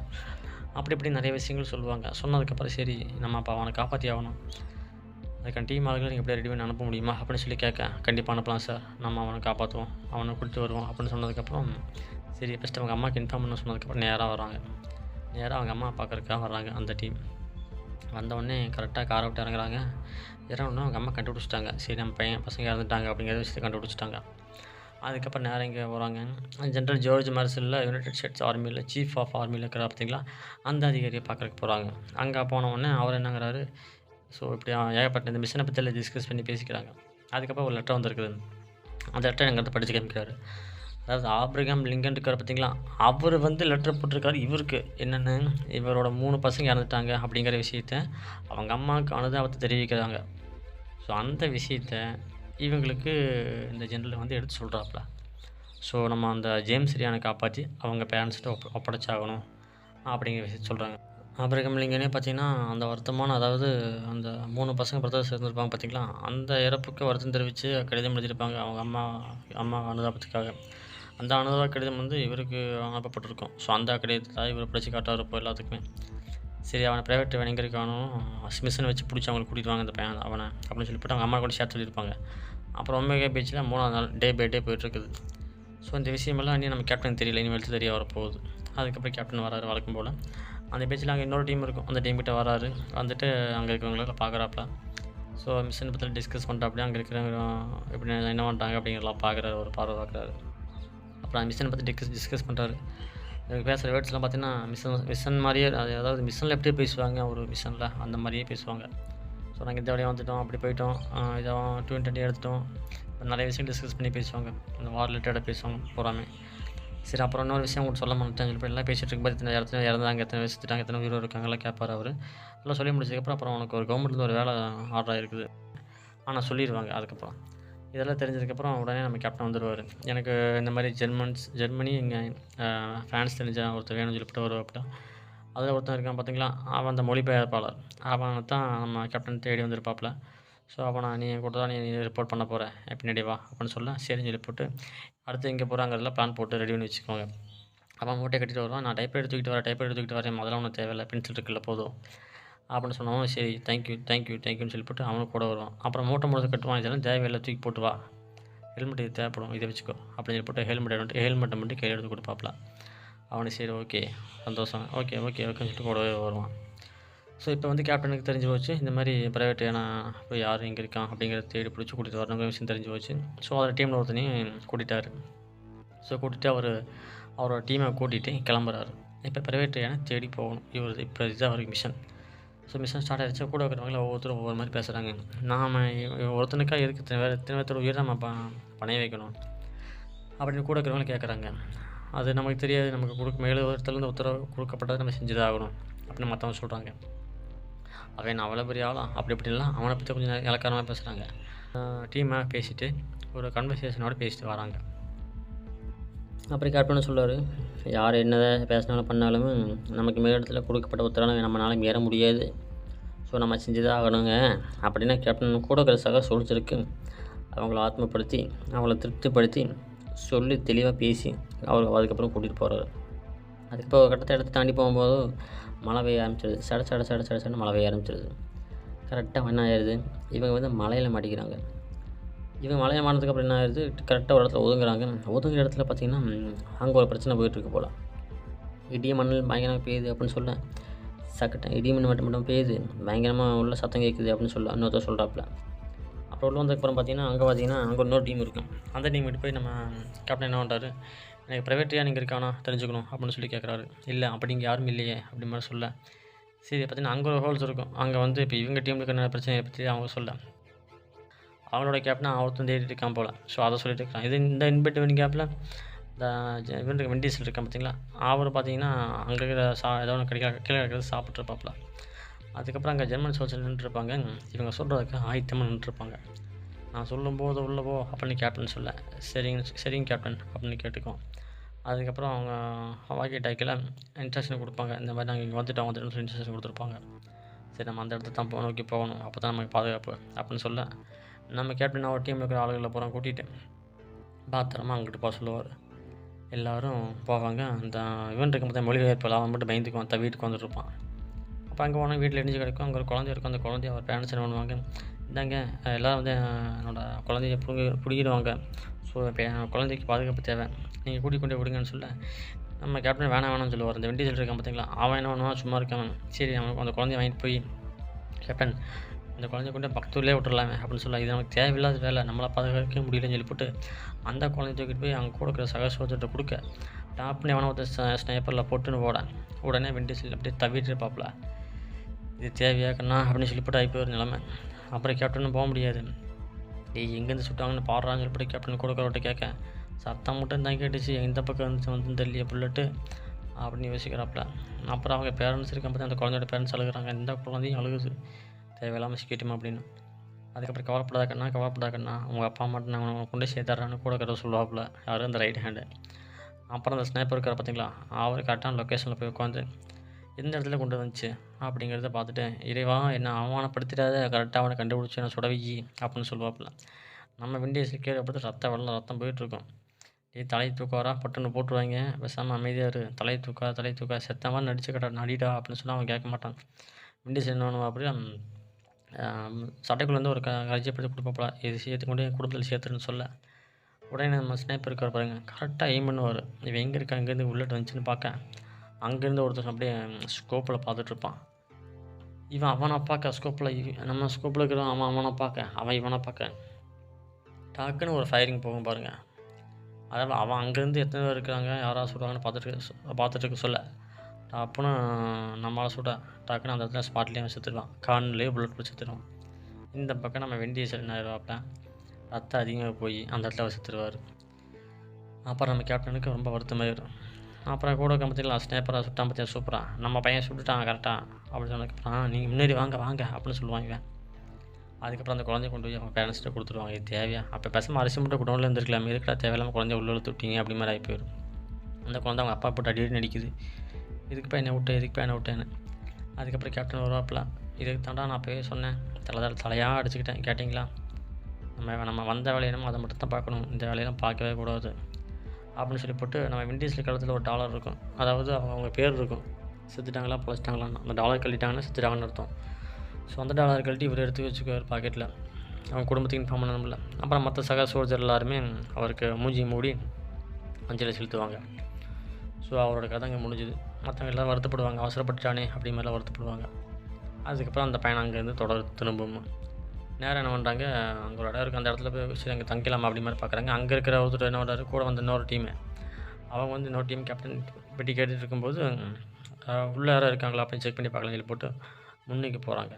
அப்படி இப்படி நிறைய விஷயங்கள் சொல்லுவாங்க. சொன்னதுக்கப்புறம் சரி நம்ம அப்போ அவனை காப்பாற்றி ஆகணும், அதுக்கான டீம் ஆளுகளை நீங்கள் எப்படியா ரெடி பண்ணி அனுப்ப முடியுமா அப்படின்னு சொல்லி கேட்க, கண்டிப்பாக அனுப்பலாம் சார், நம்ம அவனை காப்பாற்றுவோம், அவனை கூட்டிட்டு வருவோம் அப்படின்னு சொன்னதுக்கப்புறம் சரி ஃபஸ்ட்டு அவங்க அம்மாவுக்கு இன்ஃபார்ம் பண்ண சொன்னதுக்கப்புறம் நேராக வராங்க. நேராக அவங்க அம்மா பார்க்குறதுக்காக வர்றாங்க அந்த டீம். வந்தவுடனே கரெக்டாக காரை விட்டு இறங்குறாங்க. இறங்கணுன்னா அவங்க அம்மா கண்டுபிடிச்சிட்டாங்க, சரி நம்ம பசங்க இறந்துட்டாங்க அப்படிங்கிற விஷயத்தை கண்டுபிடிச்சிட்டாங்க. அதுக்கப்புறம் நேரம் இங்கே போகிறாங்க. ஜென்ரல் ஜார்ஜ் மார்ஷல்ல யுனைடெட் ஸ்டேட்ஸ் ஆர்மியில் சீஃப் ஆஃப் ஆர்மியில் இருக்கிற பார்த்தீங்களா, அந்த அதிகாரியை பார்க்குறதுக்கு போகிறாங்க. அங்கே போனவுடனே அவர் என்னங்கிறாரு, ஸோ இப்படி ஏகப்பட்ட இந்த மிஷனை பற்றி டிஸ்கஸ் பண்ணி பேசிக்கிறாங்க. அதுக்கப்புறம் ஒரு லெட்டர் வந்திருக்குது. அந்த லெட்டர் எங்கிறத படித்து காமிக்கிறாரு. அதாவது ஆப்ரகாம் லிங்கன் இருக்கார் பார்த்தீங்களா, அவர் வந்து லெட்டர் போட்டிருக்காரு இவருக்கு. என்னென்னு, இவரோட 3 பசங்க இறந்துட்டாங்க அப்படிங்கிற விஷயத்த அவங்க அம்மாவுக்கு அனுதாபத்தை தெரிவிக்கிறாங்க. ஸோ அந்த விஷயத்த இவங்களுக்கு இந்த ஜெனரல் வந்து எடுத்து சொல்கிறாப்புல. ஸோ நம்ம அந்த ஜேம்ஸ் ரியானை காப்பாற்றி அவங்க பேரண்ட்ஸ்கிட்ட ஒப்படைச்சாகணும் அப்படிங்கிற விஷயத்த சொல்கிறாங்க. ஆப்ரகாம் லிங்கனே பார்த்தீங்கன்னா அந்த வருத்தமான, அதாவது அந்த 3 பசங்க பிரதர்ஸ் இருந்திருப்பாங்க பார்த்தீங்களா, அந்த இறப்புக்கு வருத்தம் தெரிவித்து கடிதம் எழுதியிருப்பாங்க அவங்க அம்மா அனுதாபத்துக்காக. அந்த அனுதாப கடிதம் வந்து இவருக்கு அனுப்பப்பட்டிருக்கும். ஸோ அந்த கடிதத்தை இவர் படித்து காட்டார் இப்போ எல்லாத்துக்குமே. சரி அவனை ப்ரைவேட் வேணுங்கிறக்கானும் மிஷினை வச்சு பிடிச்சி அவங்களை கூட்டிகிட்டு வாங்க அந்த பையன் அவனை அப்படின்னு சொல்லிவிட்டு அவங்க அம்மா கூட சேர்த்து சொல்லியிருப்பாங்க. அப்புறம் ஒமேகா பீச்சில் 3ஆவது நாள் டே பை டே போயிட்டுருக்குது. ஸோ இந்த விஷயமெல்லாம் இன்னும் நம்ம கேப்டன் தெரியல, இனி வெளிச்சு தெரிய வரப்போகுது. அதுக்கப்புறம் கேப்டன் வராரு வழக்கம் போல். அந்த பீச்சில் அங்கே இன்னொரு டீம் இருக்கும், அந்த டீம் கிட்ட வராரு. வந்துட்டு அங்கே இருக்கிறவங்கள பார்க்குறாப்புல. ஸோ மிஷினை பற்றி டிஸ்கஸ் பண்ணுறாப்படி அங்கே இருக்கிறவங்க எப்படி என்ன பண்ணுறாங்க அப்படிங்கிறலாம் பார்க்குறாரு, ஒரு பார்வை பார்க்குறாரு. அப்புறம் அந்த மிஷினை பற்றி டிஸ்கஸ் பண்ணுறாரு. எனக்கு பேசுகிற வேர்ட்ஸ்லாம் பார்த்தீங்கன்னா மிஷன் மாதிரியே, அதாவது மிஷனில் எப்படி பேசுவாங்க ஒரு மிஷனில் அந்த மாதிரியே பேசுவாங்க. ஸோ நாங்கள் இந்த வழியாக வந்துவிட்டோம், அப்படி போயிட்டோம், இதை 20 எடுத்துட்டோம், நிறைய விஷயம் டிஸ்கஸ் பண்ணி பேசுவாங்க, அந்த வார் ரிலேட்டடாக பேசுவாங்க பூராமே. சரி அப்புறம் இன்னொரு விஷயம் உங்களுக்கு சொல்ல மாட்டேன் சொல்லி எல்லாம் பேசிகிட்டு இருக்கும்போது இத்தனை இடத்துல இறந்தாங்க, எத்தனை வச்சுட்டாங்க, எத்தனை உயிர் இருக்காங்கலாம் கேட்பார் அவர். எல்லாம் சொல்லி முடிச்சதுக்கப்புறம் அவனுக்கு ஒரு கவர்மெண்ட்டில் ஒரு வேலை ஆர்டர் ஆகிருக்குது. ஆனால் சொல்லிடுவாங்க. அதுக்கப்புறம் இதெல்லாம் தெரிஞ்சதுக்கப்புறம் உடனே நம்ம கேப்டன் வந்துடுவார். எனக்கு இந்த மாதிரி ஜெர்மனி இங்கே ஃப்ரான்ஸ் தெரிஞ்ச ஒருத்தர் வேணும்னு சொல்லிவிட்டு வருவாப்பிட்ட. அதில் ஒருத்தன் இருக்கான் பார்த்தீங்களா, அவன் அந்த மொழிபெயர்ப்பாளர், அவனை தான் நம்ம கேப்டன் தேடி வந்திருப்பாப்புல. ஸோ அவனை நீ கூட தான் நீ ரிப்போர்ட் பண்ண போகிற, பின்னாடி வா அப்படின்னு சொல்ல சரின்னு சொல்லி போட்டு அடுத்து எங்கே போகிறாங்கிறதெல்லாம் பிளான் போட்டு ரெடி பண்ணி வச்சுக்கோங்க. அவன் மூட்டை கட்டிட்டு வருவான், நான் டைப்ரைட்டர் தூக்கிட்டு வரேன், முதல்ல ஒன்றும் தேவையில்லை, பென்சில் இருக்குல்ல போதும் அப்படின்னு சொன்னவன். சரி தேங்க்யூன்னு சொல்லி போட்டு அவனுக்கு கூட வருவான். அப்புறம் மூட்டை முழுக்க கட்டுவான், இதெல்லாம் தேவையில்லை தூக்கி போட்டு வா, ஹெல்மெட் இது தேவைப்படும், இதை வச்சுக்கோ அப்படின்னு சொல்லி போட்டு ஹெல்மெட்டை மட்டும் கையில் எடுத்து கொடுப்பாப்ல. அவனுக்கு சரி ஓகே சந்தோஷம், ஓகேன்னு சொல்லிட்டு கூடவே வருவான். ஸோ இப்போ வந்து கேப்டனுக்கு தெரிஞ்சு போச்சு, இந்த மாதிரி ப்ரைவேட் நான் போய் யார் எங்கே இருக்கான் அப்படிங்கிறத தேடி பிடிச்சி கூட்டிகிட்டு வரணுங்கிற விஷயம் தெரிஞ்சு போச்சு. ஸோ அதில் டீமில் ஒருத்தனையும் கூட்டிட்டார். ஸோ கூட்டிகிட்டு அவரோட டீமை கூட்டிகிட்டு கிளம்புறாரு. இப்போ ப்ரைவேட் தேடி போகணும். இப்போ இதுதான் அவருக்கு மிஷன். ஸோ மிஷன் ஸ்டார்ட் ஆகிடுச்சு. கூட இருக்கிறவங்கள ஒவ்வொருத்தரும் ஒவ்வொரு மாதிரி பேசுகிறாங்க. நாம் ஒருத்தனுக்காக எதுக்கு தினத்தோட உயிரை நம்ம பணைய வைக்கணும் அப்படின்னு கூட இருக்கிறவங்கள கேட்குறாங்க. அது நமக்கு தெரியாது, நமக்கு மேலுவரத்துலேருந்து உத்தரவு கொடுக்கப்பட்டதை நம்ம செஞ்சுதான் ஆகணும் அப்படின்னு மற்றவங்க சொல்கிறாங்க. அவன் அவ்வளோ பெரிய ஆளா அப்படி இப்படிலாம் அவனை பற்றி கொஞ்சம் இலக்காரமாக பேசுகிறாங்க. டீமாக பேசிவிட்டு ஒரு கன்வர்சேஷனோடு பேசிட்டு வராங்க. அப்புறம் கேப்டன் சொல்லுவார், யார் என்னதை பேசினாலும் பண்ணாலும் நமக்கு மேலிடத்துல கொடுக்கப்பட்ட உத்தரவை நம்மளால மீற முடியாது, ஸோ நம்ம செஞ்சுதான் ஆகணுங்க அப்படின்னா கேப்டன் கூட இருக்கிற சக சொல்லிச்சிருக்கு. அவங்கள ஆத்மப்படுத்தி அவங்கள திருப்திப்படுத்தி சொல்லி தெளிவாக பேசி அவர் அதுக்கப்புறம் கூட்டிகிட்டு போகிறாரு. அதுக்கப்புறம் ஒரு கட்டத்தை எடுத்து தாண்டி போகும்போது மழை பெய்ய ஆரம்பிச்சிடுது. சடன்னு மழை பெய்ய ஆரம்பிச்சிடுது. கரெக்டாக என்ன ஆயிடுது, இவங்க வந்து மலையில் மாட்டிக்கிறாங்க. இவங்க மலையில் மாட்டினதுக்கப்புறம் என்ன ஆயிடுது, கரெக்டாக ஒரு இடத்துல ஒதுங்குற இடத்துல பார்த்திங்கன்னா அங்கே ஒரு பிரச்சனை போயிட்டுருக்கு போல். இடி மண்ணில் பயங்கரமாக பெய்யுது அப்படின்னு சொல்ல, இடி மண் மட்டும் பெய்யுது, பயங்கரமாக உள்ள சத்தம் கேட்குது அப்படின்னு சொல்ல இன்னொருத்தர் சொல்கிறாப்புல. அப்புறம் உள்ள வந்ததுக்கப்புறம் பார்த்திங்கன்னா அங்கே இன்னொரு டீம் இருக்கும். அந்த டீம் கிட்ட போய் நம்ம கேப்டன் என்ன பண்ணுறாரு, எனக்கு ப்ரைவேட்டியாக நீங்கள் இருக்கானா தெரிஞ்சுக்கணும் அப்படின்னு சொல்லி கேட்குறாரு. இல்லை அப்படி இங்கே யாரும் இல்லையே அப்படி மாதிரி சொல்ல, சரி பார்த்திங்கன்னா அங்கே ஒரு ஹோல்ஸ் இருக்கும். அங்கே வந்து இப்போ இவங்க டீமுக்கு என்ன பிரச்சனையை பற்றி அவங்க சொல்ல, அவங்களோட கேப்னா ஒருத்தன் தேடிட்டு இருக்கான் போல். ஸோ அதை சொல்லிட்டு இருக்கான். இந்த இன்பிட்வீன் கேப்பில் இந்த இவனுக்கு வெண்டீஸில் இருக்கான் பார்த்தீங்களா, அவர் பார்த்தீங்கன்னா அங்கே இருக்கிற ஏதோ ஒன்று கீழே இருக்கிறது சாப்பிட்ருப்பாப்புல. அதுக்கப்புறம் அங்கே ஜெர்மன் சோல்ஜர் நின்றுருப்பாங்க. இவங்க சொல்கிறதுக்கு ஆயத்தமாக நின்றுருப்பாங்க. நான் சொல்லும்போது உள்ளவோ அப்படின்னு கேப்டன் சொல்ல, சரிங்க கேப்டன் அப்படின்னு கேட்டுக்கோம். அதுக்கப்புறம் அவங்க வாக்கி டாக்கில் இன்ஸ்ட்ரக்ஷன் கொடுப்பாங்க. இந்த மாதிரி நாங்கள் இங்கே வந்துட்டோம் சொல்லி இன்ஸ்ட்ரக்ஷன் கொடுத்துருப்பாங்க. சரி நம்ம அந்த இடத்த தான் நோக்கி போகணும், அப்போ தான் நமக்கு பாதுகாப்பு அப்படின்னு சொல்ல நம்ம கேப்டன் அவர் டீமில் இருக்கிற ஆளுகளை பூரா கூட்டிகிட்டு பாத்திரமா அங்கிட்டு போக சொல்லுவார். எல்லோரும் போவாங்க. அந்த இவன் இருக்கும் போது மொழிபெயர்ப்பில் அவன் மட்டும் பயந்துக்குவான், வீட்டுக்கு வந்துட்டுருப்பான். அப்போ அங்கே போனால் வீட்டில் எரிஞ்சு கிடக்கும். அங்கே ஒரு குழந்தை இருக்கும். அந்த குழந்தைய அவர் பேரண்ட்ஸ் என்ன பண்ணுவாங்க, இந்தாங்க எல்லோரும் வந்து என்னோடய குழந்தைய பிடிக்கிடுவாங்க. ஸோ இப்போ என் குழந்தைக்கு பாதுகாப்பு தேவை, நீங்கள் கொண்டு விடுங்கன்னு சொல்ல நம்ம கேப்டன் வேணாம்னு சொல்லுவார். அந்த வெண்டிசல் இருக்கான் பார்த்தீங்களா, அவன் என்ன பண்ணுவான், சும்மா இருக்கான். சரி அவனுக்கு அந்த குழந்தைய வாங்கிட்டு போய் கேப்டன் இந்த குழந்தைய கொண்டு பக்கத்துலேயே விட்டுறலாமே அப்படின்னு சொல்ல, இது நமக்கு தேவையில்லாத வேலை, நம்மளை பாதுகாக்க முடியலன்னு சொல்லி போட்டு அந்த குழந்தைய தூக்கிட்டு போய் அங்கே கூட இருக்கிற சகசோதர்கிட்ட கொடுக்க டாப்னு எவனோ ஒருத்தர் ஸ்னைப்பரில் போட்டுன்னு உடனே வெண்டிசல் அப்படியே தவிட்டு இருப்பாப்புல. இது தேவையாக்கண்ணா அப்படின்னு சொல்லிவிட்டு ஆகி போயிரு நிலமை. அப்புறம் கேப்டனும் போக முடியாது. எங்கேருந்து சுட்டாங்கன்னு பாடுறான்னு சொல்லிட்டு கேப்டன் கொடுக்குறவட்ட கேட்க சத்தம் மட்டும் தான் கேட்டுச்சு, எந்த பக்கம் வந்து தெரியல புல்லட்டு அப்படின்னு யோசிக்கிறாப்புல. அப்புறம் அவங்க பேரண்ட்ஸ் இருக்க பார்த்து அந்த குழந்தையோட பேரண்ட்ஸ் அழுகுறாங்க, இந்த குழந்தையும் அழுகுது தேவையில்லாமல் சிக்கிட்டுமா அப்படின்னு. அதுக்கப்புறம் கவலைப்படாதக்கண்ணா உங்கள் அப்பா மட்டும் நான் உனக்கு கொண்டு சேர்த்துறான்னு கூட கதை சொல்லுவாப்புல, யாரும் அந்த ரைட் ஹேண்டு. அப்புறம் அந்த ஸ்னைப்பர் இருக்கிற பார்த்தீங்களா, அவர் கரெக்டான லொக்கேஷனில் போய் உட்காந்து எந்த இடத்துல கொண்டு வந்துச்சு அப்படிங்கிறத பார்த்துட்டு, இறைவா என்னை அவமானப்படுத்திடாத, கரெக்டாக அவனை கண்டுபிடிச்சி என்ன சுடவி அப்படின்னு சொல்லுவாப்புல. நம்ம விண்டியஸில் கீழே பார்த்து ரத்தம் போயிட்டுருக்கோம். தலையை தூக்காரா பட்டுன்னு போட்டுருவாங்க, பேசாமல் அமைதியாக இரு, தலையை தூக்கா செத்தவன் நடிச்சு நடிடா அப்படின்னு சொன்னால் அவன் கேட்க மாட்டான். விண்டியஸ் என்ன பண்ணுவா அப்படியே சட்டைக்குள்ளேருந்து ஒரு கட்சியை பற்றி கொடுப்பாப்பா, இது சேர்த்து கொண்டு என் குடும்பத்தில் சேர்த்துருன்னு சொல்ல உடனே நம்ம ஸ்னைப்பர் இருக்கார் பாருங்க, கரெக்டாக எய்ம் பண்ணுவார். இவன் எங்கே இருக்கா, அங்கேருந்து உள்ளட்டு வந்துச்சுன்னு பார்க்க அங்கேருந்து ஒருத்தர் அப்படியே ஸ்கோப்பில் பார்த்துட்ருப்பான். இவன் அவனை பார்க்க ஸ்கோப்பில், நம்ம ஸ்கோப்பில் இருக்கிறவன் அவனை பார்க்க, அவன் இவனை பார்க்க டாக்குன்னு ஒரு ஃபயரிங் போகும் பாருங்கள். அதாவது அவன் அங்கேருந்து எத்தனை பேர் இருக்கிறாங்க, யாராவது சுடுவாங்கன்னு பார்த்துட்டு சொல்ல டாப்புன்னு நம்மளால் சுட டாக்குன்னு அந்த இடத்துல ஸ்பாட்லேயே செத்துடுவான், கான்லேயே புல்லட் போய் செத்துடுவான். இந்த பக்கம் நம்ம வெண்டியசல் என்ன ஆயிடுவாப்பேன், ரத்தம் அதிகமாக போய் அந்த இடத்துல செத்துடுவார். அப்புறம் நம்ம கேப்டனுக்கு ரொம்ப வருத்தமாயிடும். அப்புறம் கூட பார்த்தீங்களா ஸ்னேப்பராக சுட்டான் பார்த்தியா சூப்பராக, நம்ம பையன் சுட்டுட்டான் கரெக்டாக அப்படின்னு சொன்னதுக்கப்புறம் நீங்கள் முன்னாடி வாங்க அப்படின்னு சொல்லுவாங்க. அதுக்கப்புறம் அந்த குழந்தைய கொண்டு போய் அவங்க பேரண்ட்ஸ்கிட்ட கொடுத்துருவாங்க. இது தேவையா, அப்போ பேசாமல் அரிசி மட்டும் குடோனில் இருந்திருக்கலாம், இருக்கா தேவையில்லாமல் குழந்தைய உள்ள விட்டுட்டீங்க அப்படி மாதிரி ஆகி போயிடும். அந்த குழந்தை அவங்க அப்பா போட்டு அடி நடிக்குது, இதுக்கு என்ன விட்டேன்னு. அதுக்கப்புறம் கேப்டன் வருவாப்பில், இதுக்கு தாண்டா நான் போய் சொன்னேன், தலையாக அடிச்சுக்கிட்டேன் கேட்டிங்களா, நம்ம வந்த வேலை என்னமோ அதை மட்டும் தான் பார்க்கணும், இந்த வேலையெல்லாம் பார்க்கவே கூடாது அப்படின்னு சொல்லி போட்டு நம்ம விண்டீஸில் காலத்தில் ஒரு டாலர் இருக்கும், அதாவது அவங்க பேர் இருக்கும், செத்துட்டாங்களா பொழைச்சிட்டாங்களான்னு. அந்த டாலர் கழட்டிட்டாங்கன்னா செத்துட்டாங்கன்னு அர்த்தம். ஸோ அந்த டாலர் கழட்டி இவர் எடுத்து வச்சுக்குவார் பாக்கெட்டில், அவங்க குடும்பத்துக்கு இன்ஃபார்ம் பண்ணணும்ல. அப்புறம் மற்ற சக சோல்ஜர் எல்லாருமே அவருக்கு மூஞ்சி மூடி அஞ்சலி செலுத்துவாங்க. ஸோ அவரோட கதைங்க முடிஞ்சுது. மற்றவங்க எல்லாம் வருத்தப்படுவாங்க, அவசரப்பட்டுட்டானே அப்படி மாதிரிலாம் வருத்தப்படுவாங்க. அதுக்கப்புறம் அந்த பையன் அங்கேருந்து திரும்பும் நேரம் என்ன பண்ணுறாங்க, அங்கே ஒரு இடம் இருக்குது, அந்த இடத்துல போய் சரி அங்கே தங்கிக்கலாமா அப்படி மாதிரி பார்க்குறாங்க. அங்கே இருக்கிற ஒருத்தர் என்ன பண்ணுறாரு, கூட வந்து இன்னொரு டீமு, அவங்க வந்து இன்னொரு டீம் கேப்டன் பெட்டி கேட்டுட்டு இருக்கும்போது உள்ளே யாரும் இருக்காங்களா அப்படின்னு செக் பண்ணி பார்க்கலாம் சொல்லி போட்டு முன்னுக்கு போகிறாங்க.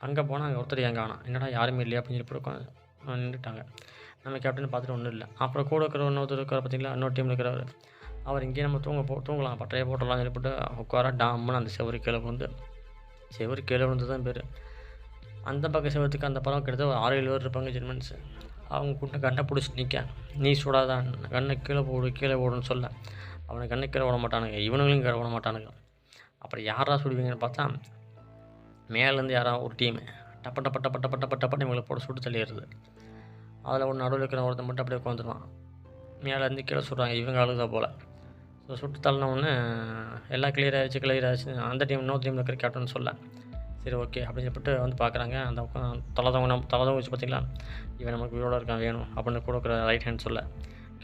அங்கே போனால் அங்கே ஒருத்தர் எங்கே ஆனா என்னடா யாருமே இல்லையா அப்படின்னு சொல்லி போட்டு நின்றுட்டாங்க. நம்ம கேப்டன் பார்த்துட்டு ஒன்றும் இல்லை. அப்புறம் கூட இருக்கிற இன்னொருத்தர் இருக்கிற பார்த்தீங்களா, இன்னொரு டீமில் இருக்கிறவர், அவர் இங்கேயே நம்ம தூங்கலாம் பட்டையை போட்டலாம் சொல்லி போட்டு உட்கார டாம்னு அந்த செவரு கீழே விழுந்து தான் பேர். அந்த பக்கம் செவத்துக்கு அந்த படம் கிட்டத்தட்ட ஒரு 6-7 பேர் இருப்பாங்க ஜெர்மன்ஸு. அவங்க கூட்ட கண்ணை பிடிச்சி நிற்க, நீ சுடாதான் கண்ணை கீழே போடுன்னு சொல்ல அவனை கண்ணை கீழே விட மாட்டானுங்க, இவனுங்களையும் கீழே விட மாட்டானுங்க. அப்புறம் யாராக சுடுவீங்கன்னு பார்த்தா மேலேருந்து யாராவது ஒரு டீமு டப்பட்டப்பட்டு இவங்களை போட்டு சுட்டு தள்ளிடுறது. அதில் ஒரு நடுவில் இருக்கிற ஒருத்தன் மட்டும் அப்படியே உட்காந்துருவான், மேலேருந்து கீழே சுடுறாங்க, இவங்க அழுதா போல். ஸோ சுட்டு தள்ளினவுடனே எல்லாம் கிளியர் ஆகிடுச்சு. அந்த டீம் இன்னொரு டீமில் இருக்கிற கேப்டன் சொல்ல சரி ஓகே அப்படின்னு சொல்லிட்டு வந்து பார்க்குறாங்க. அந்த தலதவங்க வச்சு பார்த்தீங்களா, இவன் நமக்கு உயிரோட இருக்கான் வேணும் அப்படின்னு கொடுக்குற ரைட் ஹேண்ட் சொல்ல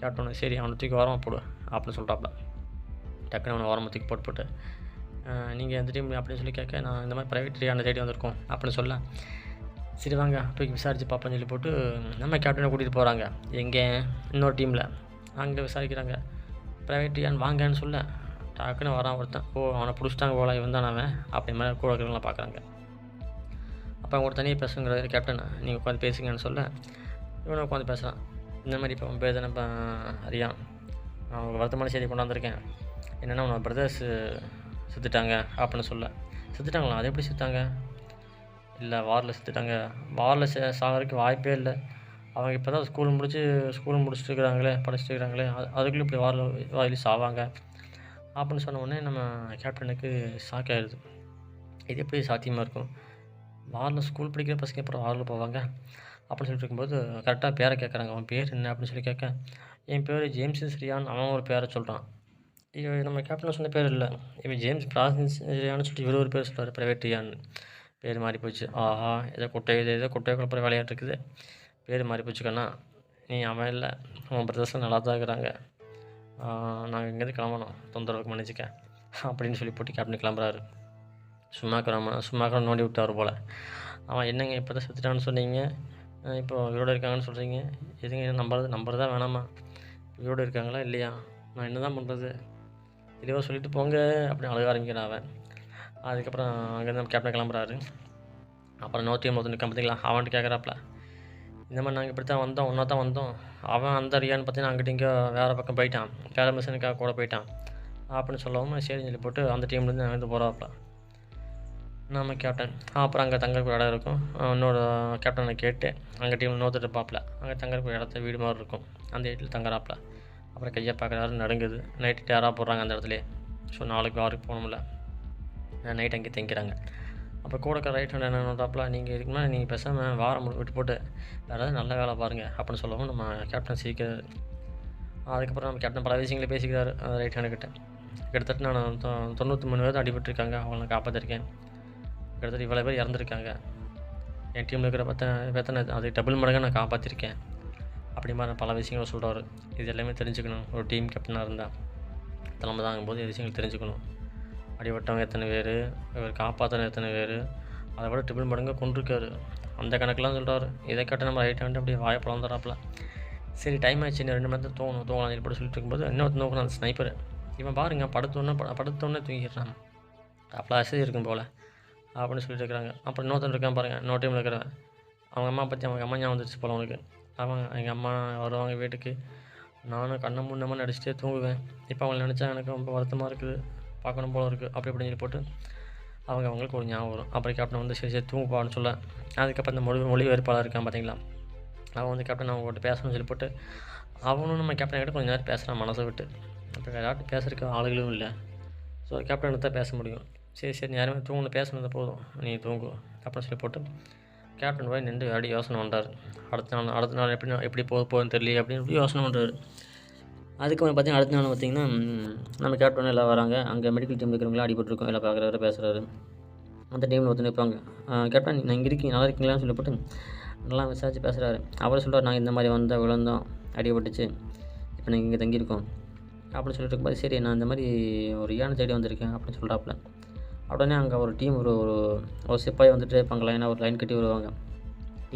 கேப்டன் சரி அவனை தூக்கி ஓரமாக போடு அப்படின்னு சொல்கிறாப்புல. டக்குன்னு அவனை ஓரமாக தூக்கி போட்டு நீங்கள் எந்த டீம் அப்படின்னு சொல்லி கேட்க, நான் இந்த மாதிரி ப்ரைவேட் ஏரியாவில் தேடி வந்திருக்கோம் அப்படின்னு சொல்ல சரி வாங்க தூக்கி விசாரித்து பார்ப்பேன்னு சொல்லி போட்டு நம்ம கேப்டனை கூட்டிகிட்டு போகிறாங்க. எங்கே இன்னொரு டீமில் அங்கே விசாரிக்கிறாங்க. ப்ரைவேட் ஏரியான்னு வாங்கன்னு சொல்ல டாக்குன்னு வரான் ஒருத்தன், அவனை பிடிச்சிட்டாங்க போல, இவன் தான் அவன் அப்படி மாதிரி கூட இருக்கிறவங்களாம் பார்க்குறாங்க. அப்போ அவங்க ஒரு தனியாக பேசுங்கிறாரு கேப்டன், நீங்கள் உட்காந்து பேசுங்கன்னு சொல்ல இவனை உட்காந்து பேசுகிறான். இந்த மாதிரி இப்போ அவன் பேசுகிறேன், இப்போ அறியான் நான் உங்களுக்கு வருத்தமான செய்தி கொண்டாந்துருக்கேன், என்னென்னா உன்னோட பிரதர்ஸ் செத்துட்டாங்க அப்படின்னு சொல்ல. செத்துட்டாங்களா, அது எப்படி செத்தாங்க? இல்லை வாரில் செத்துட்டாங்க, வாரில் சாகிறதுக்கு வாய்ப்பே இல்லை, அவங்க இப்போ தான் ஸ்கூல் முடிச்சுட்டு இருக்கிறாங்களே, படிச்சுட்டு இருக்கிறாங்களே, அதுக்குள்ளே இப்படி வாயில சாவாங்க அப்படின்னு சொன்ன உடனே நம்ம கேப்டனுக்கு ஷாக் ஆயிடுது. இது எப்படி சாத்தியமாக இருக்கும்? வாரில் ஸ்கூல் படிக்கிற பசங்க அப்புறம் வாரில் போவாங்க அப்படின்னு சொல்லிட்டு இருக்கும்போது கரெக்டாக பேரை கேட்குறாங்க. அவன் பேர் என்ன அப்படின்னு சொல்லி கேட்க, என் பேர் ஜேம்ஸ் ரியான். அவன் ஒரு பேரை சொல்கிறான். நம்ம கேப்டன் சொன்ன பேர் இல்லை, இவன் ஜேம்ஸ் பிரான்சிஸ் ரியான்னு சொல்லிட்டு இவர் ஒரு பேர் சொல்கிறார், பிரைவேட் ரியான். பேர் மாறி போச்சு. ஆஹா, ஏதோ குட்டையை குழப்பற விளையாட்டு இருக்குது. பேர் மாறி போச்சுக்கண்ணா, நீ அவன் இல்லை, அவன் பிரதர்ஸும் நல்லா தான் இருக்கிறாங்க. நாங்கள் இங்கேருந்து கிளம்பணும், தொந்தரவுக்கு மன்னிச்சிக்க அப்படின்னு சொல்லி போட்டு கேப்டன் கிளம்புறாரு. சும்மாக்கிற நோண்டி விட்டார் போல். அவன் என்னங்க இப்போ தான் செத்துட்டான்னு சொன்னீங்க, இப்போ உயிரோடு இருக்காங்கன்னு சொல்கிறீங்க, எதுங்க நம்புறதா வேணாமா? உயிரோடு இருக்காங்களா இல்லையா? நான் என்ன தான் பண்ணுறது? தெளிவாக சொல்லிட்டு போங்க அப்படின்னு அழுக ஆரம்பிக்கிறான் அவன். அதுக்கப்புறம் அங்கேருந்து நம்ம கேப்டன் கிளம்புறாரு. அப்புறம் நோத்தியம் நிற்கான் பார்த்தீங்களா, அவன்ட்டு கேட்குறாப்புல, இந்த மாதிரி நாங்கள் இப்படி தான் வந்தோம், ஒன்றா தான் வந்தோம். அவன் அந்த ரியான்னு பார்த்தீங்கன்னா அங்கிட்ட இங்கே வேறு பக்கம் போயிட்டான், வேறு மிஷனுக்காக கூட போயிட்டான் அப்படின்னு சொல்லவும் சரின்னு சொல்லி போட்டு அந்த டீம்லேருந்து அங்கேருந்து போகிறாப்புல நம்ம கேப்டன். அப்புறம் அங்கே தங்கறதுக்கு இடம் இருக்கும். இன்னொரு கேப்டனை கேட்டு அங்கே டீமில் நோத்துட்டு இருப்பாப்புல. அங்கே தங்கறதுக்கு இடத்த வீடு மாதிரி இருக்கும், அந்த வீட்டில் தங்குறாப்புல. அப்புறம் கையை பார்க்குறாரு, நடுங்குது. நைட்டு டேராக போடுறாங்க அந்த இடத்துலையே. ஸோ 4-6 போகணும்ல, நைட் அங்கே தங்கிக்கிறாங்க. அப்போ கூட இருக்கிற ரைட் ஹேண்ட் என்ன பண்ணுறாப்புல, நீங்கள் இதுக்கு மேலே நீங்கள் பேசாமல் வாரம் விட்டு போட்டு வேறு ஏதாவது நல்ல வேலை பாருங்கள் அப்படின்னு சொல்லவும் நம்ம கேப்டன் சிரிக்கிறாரு. அதுக்கப்புறம் நம்ம கேப்டன் பல விஷயங்களே பேசிக்கிறாரு ரைட் ஹேண்டுக்கிட்ட. கிட்டத்தட்ட நான் 93 பேர் அடிபட்டிருக்காங்க, அவங்கள காப்பாற்றிருக்கேன். கிட்டத்தட்ட இவ்வளோ பேர் இறந்துருக்காங்க, என் டீமில் இருக்கிற எத்தனை அது டபுள் மடங்காக நான் காப்பாற்றிருக்கேன் அப்படி மாதிரி பல விஷயங்கள் சொல்கிறாரு. இது எல்லாமே தெரிஞ்சுக்கணும். ஒரு டீம் கேப்டனாக இருந்தால் தலைமை தாங்கும்போது இது விஷயங்கள் தெரிஞ்சுக்கணும். அடிபட்டவங்க எத்தனை பேர், இவர் காப்பாற்றின எத்தனை பேர், அதை விட ட்ரிபிள் மடங்காக கொண்டிருக்காரு, அந்த கணக்கெலாம் சொல்கிறாரு. இதை கேட்டால் நம்ம ரைட் ஹேண்டு அப்படியே வாயை பிளந்துறாப்புல. சரி டைம் ஆச்சு, இன்னும் 2 மணி நேரத்தில் தூங்கலாம் இப்படி சொல்லிட்டு இருக்கும்போது இன்னொருத்த நோக்கணும் அந்த ஸ்னைப்பர். இவன் பாருங்க படுத்தோன்னே தூங்கிடுறான், அப்போ அசதி இருக்கும் போல் அப்படின்னு சொல்லிட்டு இருக்கிறாங்க. அப்புறம் இன்னொருத்தன் இருக்கான் பாருங்கள், இன்னொரு டைமில் இருக்கிறவன். அவங்க அம்மா பற்றி அவங்க அம்மா ஞாபகம் வந்துருச்சு போல அவனுக்கு. எங்கள் அம்மா வருவாங்க வீட்டுக்கு, நானும் கண்ணை முன்னமாக நடிச்சிட்டே தூங்குவேன், இப்போ அவங்களை நினச்சா எனக்கு ரொம்ப வருத்தமாக இருக்குது, பார்க்கணும் போல இருக்குது அப்படி இப்படின்னு சொல்லி போட்டு அவங்களுக்கு ஒரு ஞாபகம் வரும். அப்புறம் கேப்டன் வந்து சரி தூங்குப்பான்னு சொல்ல, அதுக்கப்புறம் இந்த மொழிபெயர்ப்பாளர் இருக்கான் பார்த்தீங்களா, அவன் வந்து கேப்டன் அவங்கள்ட்ட பேசணும்னு சொல்லி போட்டு அவனும் நம்ம கேப்டன் கிட்ட கொஞ்சம் நேரம் பேசுகிறான் மனசை விட்டு. அப்போ யார்கிட்ட பேசுறதுக்கு ஆளுகளும் இல்லை. ஸோ கேப்டனுக்கு தான் பேச முடியும். சரி யாருமே தூங்கணும், பேசுனது போதும், நீ தூங்கு அப்படின்னு சொல்லி போட்டு கேப்டன் போய் நின்று அப்படி யோசனை பண்ணுறாரு. அடுத்த நாள் எப்படி போகுதுன்னு தெரியல அப்படின்னு யோசனை பண்ணுறாரு. அதுக்கப்புறம் பார்த்தீங்கன்னா அடுத்த நாள் பார்த்திங்கன்னா நம்ம கேப்டன் எல்லாம் வராங்க. அங்கே மெடிக்கல் டீம் இருக்கிறவங்களாம் அடிபட்டுருக்கோம், எல்லாம் பார்க்குறாரு, பேசுகிறாரு. அந்த டீமில் ஒருத்தர் நிற்பாங்க, கேப்டன் நான் இங்கே இருக்கீங்க, நல்லா இருக்கீங்களான்னு சொல்லி போட்டு நல்லா விசாரிச்சு பேசுகிறாரு. அவர் சொல்கிறார், நாங்கள் இந்த மாதிரி வந்தால் விழுந்தோம், அடிபட்டுச்சு, இப்போ நீங்கள் இங்கே தங்கியிருக்கோம் அப்படின்னு சொல்லிட்டு இருக்கும்போது சரி நான் இந்த மாதிரி ஒரு யானை தேடி வந்திருக்கேன் அப்படின்னு சொல்கிறாப்புல. உடனே அங்கே ஒரு டீம் ஒரு சிப்பாய் வந்துட்டு இருப்பாங்க, லைனாக ஒரு லைன் கட்டி வருவாங்க.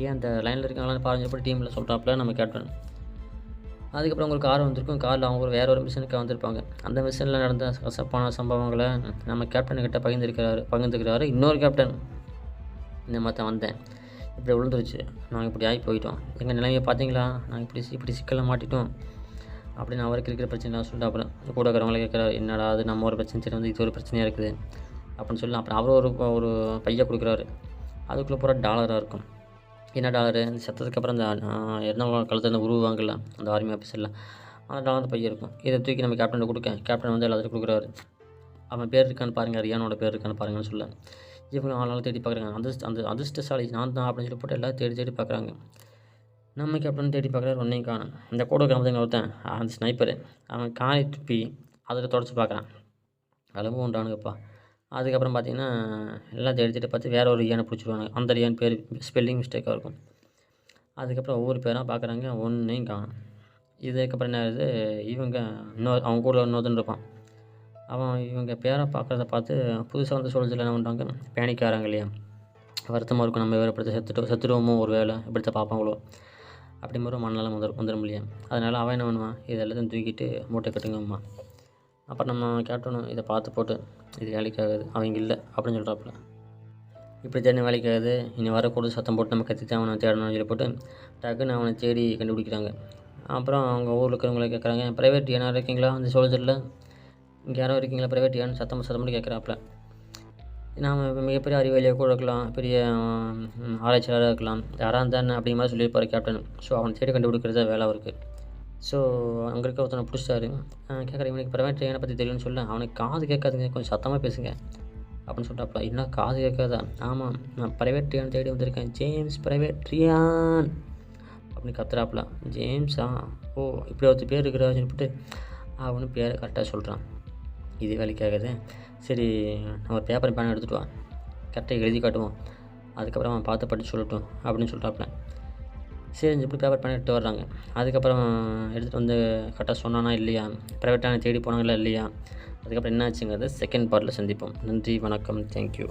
ஏன் அந்த லைனில் இருக்காங்களான்னு பாருங்க எப்படி டீமில் சொல்கிறாப்புல நம்ம கேப்டன். அதுக்கப்புறம் உங்களுக்கு கார் வந்திருக்கும், காரில் அவங்க வேறு ஒரு மிஷனுக்கு வந்திருப்பாங்க. அந்த மிஷனில் நடந்த கசப்பான சம்பவங்களை நம்ம கேப்டனுக்கிட்ட பகிர்ந்துக்கிறாரு இன்னொரு கேப்டன். இந்த மாதிரி வந்தேன், இப்படி விழுந்துருச்சு, நாங்கள் இப்படி ஆகி போயிட்டோம், எங்கள் நிலைமையை பார்த்தீங்களா, நாங்கள் இப்படி சிக்கலை மாட்டிட்டோம் அப்படின்னு அவருக்கு இருக்கிற பிரச்சனைலாம் சொல்லிட்டு அப்புறம் கூட இருக்கிறவங்கள கேட்குறாரு, என்னடா அது நம்ம ஒரு பிரச்சனை சரி வந்து இது ஒரு பிரச்சனையாக இருக்குது அப்படின்னு சொல்லி அப்புறம் அவர் ஒரு பையை கொடுக்குறாரு. அதுக்குள்ளே பூரா டாலராக இருக்கும். என்ன டாலரு, இந்த சத்தத்துக்கு அப்புறம் இந்த இறந்தவங்க கழுத்தில் உருவாங்கல்ல அந்த ஆர்மி ஆஃபீஸரில், அந்த டாலர் பையன் இருக்கும். இதை தூக்கி நம்ம கேப்டன் கொடுக்க, கேப்டன் வந்து எல்லாத்துக்கும் கொடுக்குறாரு. அவன் பேர் இருக்கான்னு பாருங்கள், ரியானோட பேர் இருக்கான்னு பாருங்கன்னு சொல்ல இவங்க ஆளாலும் தேடி பார்க்குறாங்க. அந்த அதிர்ஷ்டசாலி நான் தான் அப்படின்னு சொல்லி போட்டு எல்லோரும் தேடி பார்க்குறாங்க. நம்ம கேப்டன் தேடி பார்க்குறாரு, ஒன்றையும் காணும். இந்த கூட கிராமத்துக்கு ஒருத்தன் அந்த ஸ்னைப்பரு, அவன் காணி துப்பி அதில் தொடச்சி பார்க்குறான், அளவும் உண்டானுங்கப்பா. அதுக்கப்புறம் பார்த்திங்கன்னா எல்லாம் தேடி பார்த்து வேறு ஒரு ரியானை பிடிச்சிருவாங்க. அந்த ரியான் பேர் ஸ்பெல்லிங் மிஸ்டேக்காக இருக்கும். அதுக்கப்புறம் ஒவ்வொரு பேராக பார்க்குறாங்க, ஒன்றையும் காணும். இதுக்கப்புறம் என்ன ஆகுது, இவங்க அவங்க கூட இன்னொருத்தன் இருப்பான். அவன் இவங்க பேரை பார்க்குறத பார்த்து புதுசாக வந்து சோல்ஜரில் என்ன பண்ணுறாங்க, பேனிக் ஆகிறாங்க இல்லையா, வருத்தமாக இருக்கும், நம்ம வேறு இப்படி செத்துடுவோமோ ஒரு வேலை இப்படித்தான் பார்ப்பாங்களோ அப்படி மாதிரி மண்ணெல்லாம் வந்துடும் இல்லையா. அதனால் அவன் என்ன பண்ணுவான், இது எல்லாத்தையும் தூக்கிட்டு மூட்டை கட்டுங்கம்மா. அப்புறம் நம்ம கேப்டனும் இதை பார்த்து போட்டு இது வேலைக்காகுது, அவங்க இல்லை அப்படின்னு சொல்கிறாப்புல. இப்படி தேடின வேலைக்காகுது, இனி வரக்கூட சத்தம் போட்டு நம்ம கத்தி தான் அவனை தேடணும்னு சொல்லி போட்டு டக்குன்னு அவனை தேடி கண்டுபிடிக்கிறாங்க. அப்புறம் அவங்க ஊரில் இருக்கிறவங்கள கேட்குறாங்க, ப்ரைவேட் யாரும் இருக்கீங்களா அந்த சோல்ஜரில், இங்கே யாரும் இருக்கீங்களா ப்ரைவேட் யான்னு சத்தம் போட்டு கேட்குறாப்புல. நாம் மிகப்பெரிய அறிவாளியாக கூட இருக்கலாம், பெரிய ஆராய்ச்சியாளராக இருக்கலாம், யாராக இருந்தானே அப்படிங்கிற மாதிரி சொல்லியிருப்பார் கேப்டன். ஸோ அவனை தேடி கண்டுபிடிக்கிறது தான் வேலை அவருக்கு. ஸோ அங்கே இருக்க ஒருத்தனை பிடிச்சாரு. கேட்குற இவனுக்கு ப்ரைவேட் ட்ரெயினை பற்றி தெரியும்னு சொல்ல, அவனுக்கு காது கேட்காதுங்க, கொஞ்சம் சத்தமாக பேசுங்க அப்படின்னு சொல்லிட்டாப்புல. என்ன காது கேட்காதா? ஆமாம், நான் ப்ரைவேட் ட்ரியான் தேடி வந்திருக்கேன், ஜேம்ஸ் ப்ரைவேட் ட்ரியான் அப்படின்னு கத்துறாப்புல. ஜேம்ஸா? ஓ இப்படி ஒருத்தர் பேர் இருக்கிறா சொல்லிட்டு அவனு பேரை கரெக்டாக சொல்கிறான். இது வேலைக்காகுது. சரி நம்ம பேப்பர் பேனை எடுத்துகிட்டு வா, கரெக்டாக எழுதி காட்டுவோம், அதுக்கப்புறம் அவன் பார்த்து படித்து சொல்லட்டும் அப்படின்னு சொல்கிறாப்புல. சரி இப்படி பேப்பர் பேனை எடுத்து வர்றாங்க. அதுக்கப்புறம் எடுத்துகிட்டு வந்து கரெக்டாக சொன்னானா இல்லையா, ப்ரைவேட்டாக தேடி போனாங்களா இல்லையா, அதுக்கப்புறம் என்ன ஆச்சுங்கிறத செகண்ட் பார்ட்டில் சந்திப்போம். நன்றி, வணக்கம், தேங்க்யூ.